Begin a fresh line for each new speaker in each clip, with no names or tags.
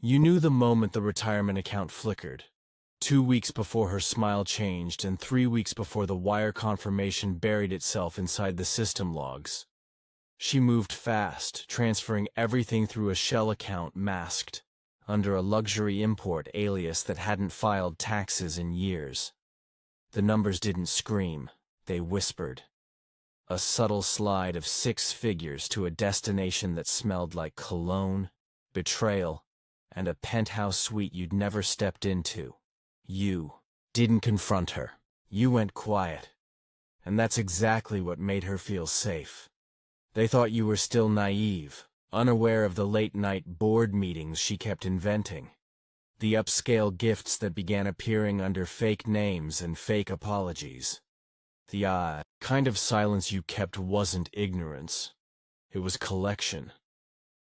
You knew the moment the retirement account flickered. 2 weeks before her smile changed and 3 weeks before the wire confirmation buried itself inside the system logs. She moved fast, transferring everything through a shell account masked under a luxury import alias that hadn't filed taxes in years. The numbers didn't scream, they whispered. A subtle slide of 6 figures to a destination that smelled like cologne, betrayal, and a penthouse suite you'd never stepped into. You didn't confront her. You went quiet. And that's exactly what made her feel safe. They thought you were still naive, unaware of the late-night board meetings she kept inventing. The upscale gifts that began appearing under fake names and fake apologies. The kind of silence you kept wasn't ignorance. It was collection.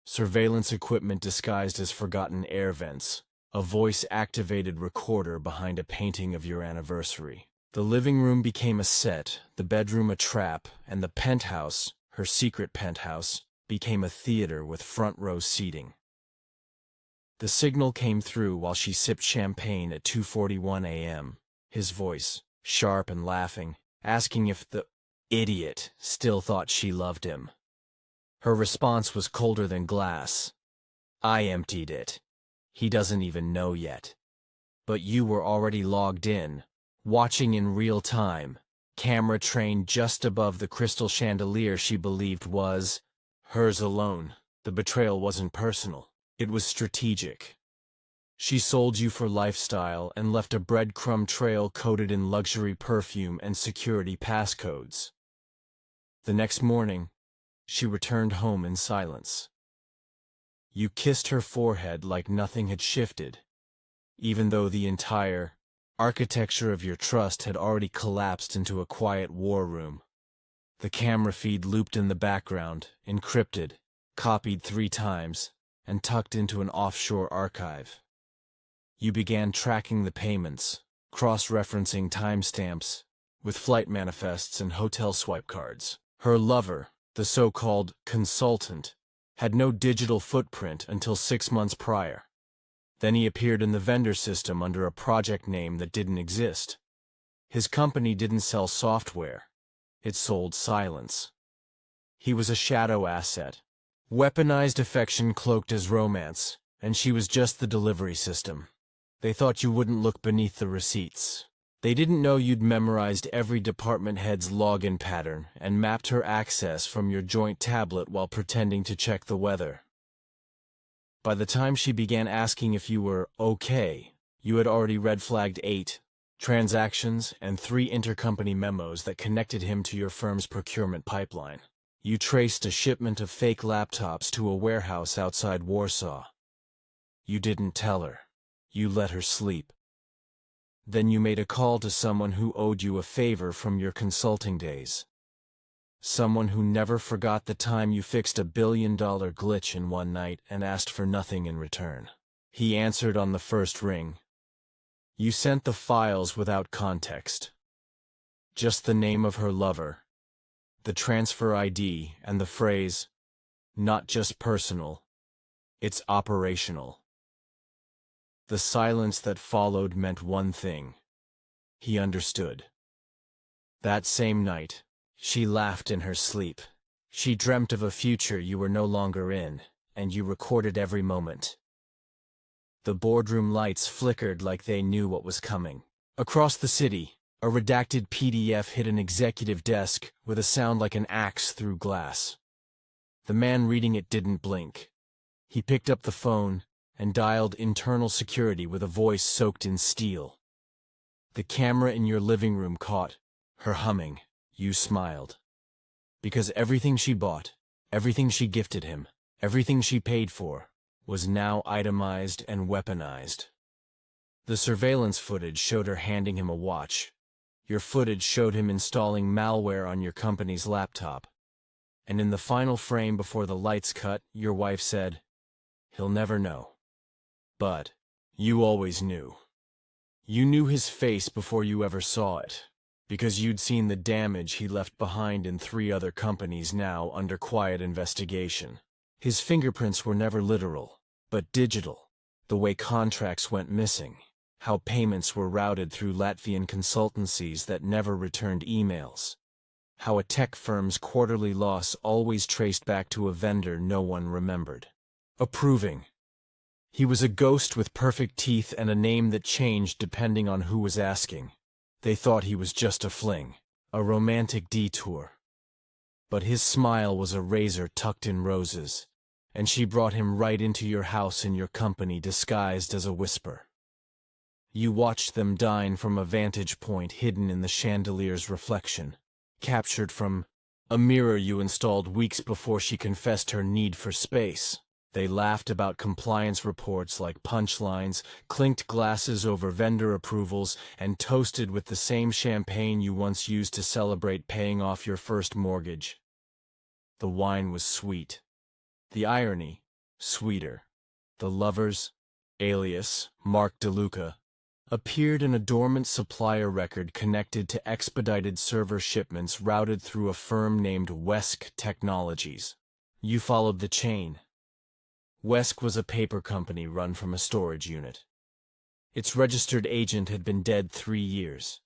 Surveillance equipment disguised as forgotten air vents. A voice-activated recorder behind a painting of your anniversary. The living room became a set, the bedroom a trap, and the penthouse, her secret penthouse, became a theater with front-row seating. The signal came through while she sipped champagne at 2:41 a.m., his voice, sharp and laughing, asking if the idiot still thought she loved him. Her response was colder than glass. I emptied it. He doesn't even know yet. But you were already logged in, watching in real time, camera trained just above the crystal chandelier she believed was hers alone. The betrayal wasn't personal. It was strategic. She sold you for lifestyle and left a breadcrumb trail coated in luxury perfume and security passcodes. The next morning, she returned home in silence. You kissed her forehead like nothing had shifted, even though the entire architecture of your trust had already collapsed into a quiet war room. The camera feed looped in the background, encrypted, copied 3 times, and tucked into an offshore archive. You began tracking the payments, cross-referencing timestamps, with flight manifests and hotel swipe cards. Her lover, the so-called consultant, had no digital footprint until 6 months prior. Then he appeared in the vendor system under a project name that didn't exist. His company didn't sell software. It sold silence. He was a shadow asset, weaponized affection cloaked as romance, and she was just the delivery system. They thought you wouldn't look beneath the receipts. They didn't know you'd memorized every department head's login pattern and mapped her access from your joint tablet while pretending to check the weather. By the time she began asking if you were okay, you had already red-flagged 8 transactions and 3 intercompany memos that connected him to your firm's procurement pipeline. You traced a shipment of fake laptops to a warehouse outside Warsaw. You didn't tell her. You let her sleep. Then you made a call to someone who owed you a favor from your consulting days. Someone who never forgot the time you fixed a billion-dollar glitch in one night and asked for nothing in return. He answered on the first ring. You sent the files without context. Just the name of her lover, the transfer ID, and the phrase, "Not just personal, it's operational." The silence that followed meant one thing. He understood. That same night, she laughed in her sleep. She dreamt of a future you were no longer in, and you recorded every moment. The boardroom lights flickered like they knew what was coming. Across the city, a redacted PDF hit an executive desk with a sound like an axe through glass. The man reading it didn't blink. He picked up the phone and dialed internal security with a voice soaked in steel. The camera in your living room caught her humming. You smiled. Because everything she bought, everything she gifted him, everything she paid for, was now itemized and weaponized. The surveillance footage showed her handing him a watch. Your footage showed him installing malware on your company's laptop. And in the final frame before the lights cut, your wife said, "He'll never know." But you always knew. You knew his face before you ever saw it, because you'd seen the damage he left behind in 3 other companies now under quiet investigation. His fingerprints were never literal, but digital, The way contracts went missing, how payments were routed through Latvian consultancies that never returned emails, how a tech firm's quarterly loss always traced back to a vendor no one remembered. Approving. He was a ghost with perfect teeth and a name that changed depending on who was asking. They thought he was just a fling, a romantic detour. But his smile was a razor tucked in roses, and she brought him right into your house in your company disguised as a whisper. You watched them dine from a vantage point hidden in the chandelier's reflection, captured from a mirror you installed weeks before she confessed her need for space. They laughed about compliance reports like punchlines, clinked glasses over vendor approvals, and toasted with the same champagne you once used to celebrate paying off your first mortgage. The wine was sweet. The irony, sweeter. The lovers, alias Mark DeLuca, appeared in a dormant supplier record connected to expedited server shipments routed through a firm named Wesk Technologies. You followed the chain. Wesk was a paper company run from a storage unit. Its registered agent had been dead 3 years.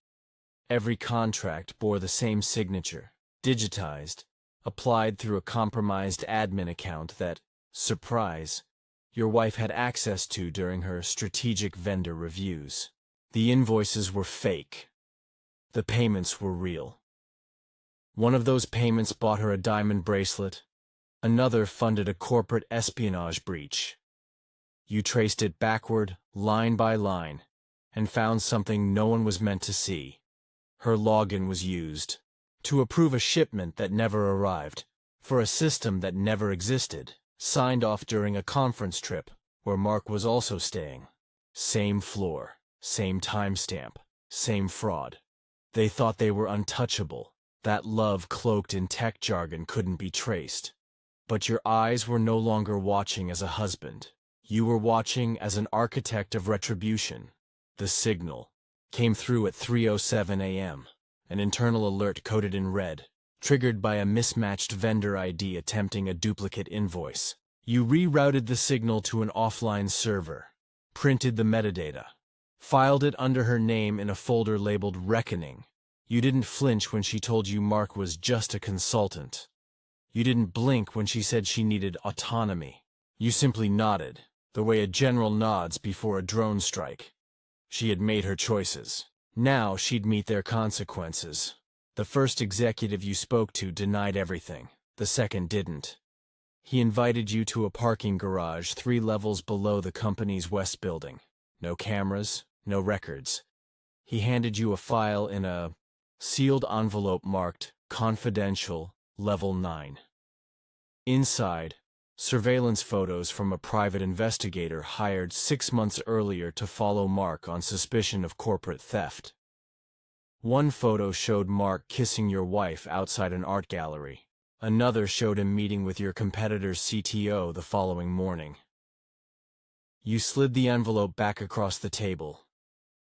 Every contract bore the same signature, digitized, applied through a compromised admin account that, surprise, your wife had access to during her strategic vendor reviews. The invoices were fake. The payments were real. One of those payments bought her a diamond bracelet. Another funded a corporate espionage breach. You traced it backward, line by line, and found something no one was meant to see. Her login was used to approve a shipment that never arrived, for a system that never existed, signed off during a conference trip where Mark was also staying. Same floor, same timestamp, same fraud. They thought they were untouchable. That love cloaked in tech jargon couldn't be traced. But your eyes were no longer watching as a husband. You were watching as an architect of retribution. The signal came through at 3:07 a.m., an internal alert coded in red, triggered by a mismatched vendor ID attempting a duplicate invoice. You rerouted the signal to an offline server, printed the metadata, filed it under her name in a folder labeled Reckoning. You didn't flinch when she told you Mark was just a consultant. You didn't blink when she said she needed autonomy. You simply nodded, the way a general nods before a drone strike. She had made her choices. Now she'd meet their consequences. The first executive you spoke to denied everything. The second didn't. He invited you to a parking garage 3 levels below the company's West building. No cameras, no records. He handed you a file in a sealed envelope marked Confidential, Level 9. Inside, surveillance photos from a private investigator hired 6 months earlier to follow Mark on suspicion of corporate theft. One photo showed Mark kissing your wife outside an art gallery. Another showed him meeting with your competitor's CTO the following morning. You slid the envelope back across the table.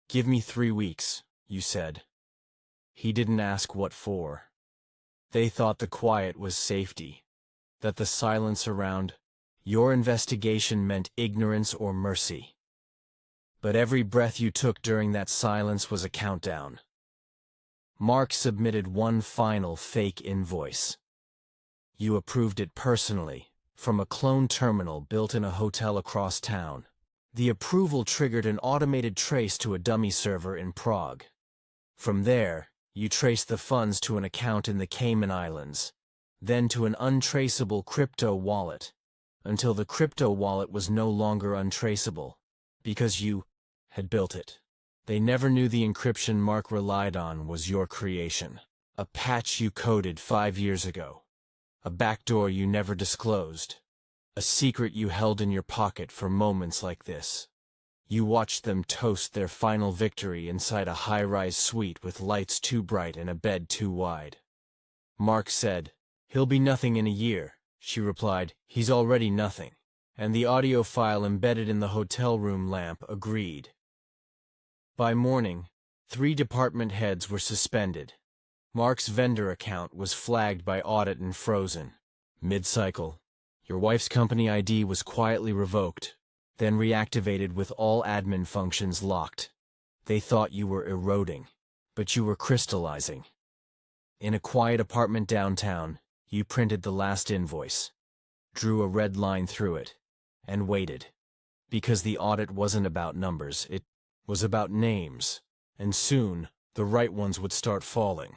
"Give me 3 weeks," you said. He didn't ask what for. They thought the quiet was safety, that the silence around your investigation meant ignorance or mercy. But every breath you took during that silence was a countdown. Mark submitted one final fake invoice. You approved it personally, from a clone terminal built in a hotel across town. The approval triggered an automated trace to a dummy server in Prague. From there, you traced the funds to an account in the Cayman Islands, then to an untraceable crypto wallet, until the crypto wallet was no longer untraceable, because you had built it. They never knew the encryption Mark relied on was your creation, a patch you coded 5 years ago, a backdoor you never disclosed, a secret you held in your pocket for moments like this. You watched them toast their final victory inside a high-rise suite with lights too bright and a bed too wide. Mark said, "He'll be nothing in a year." She replied, "He's already nothing." And the audio file embedded in the hotel room lamp agreed. By morning, 3 department heads were suspended. Mark's vendor account was flagged by audit and frozen. Mid-cycle, your wife's company ID was quietly revoked. then reactivated with all admin functions locked. They thought you were eroding, but you were crystallizing. In a quiet apartment downtown, you printed the last invoice, drew a red line through it, and waited. Because the audit wasn't about numbers, it was about names, and soon, the right ones would start falling.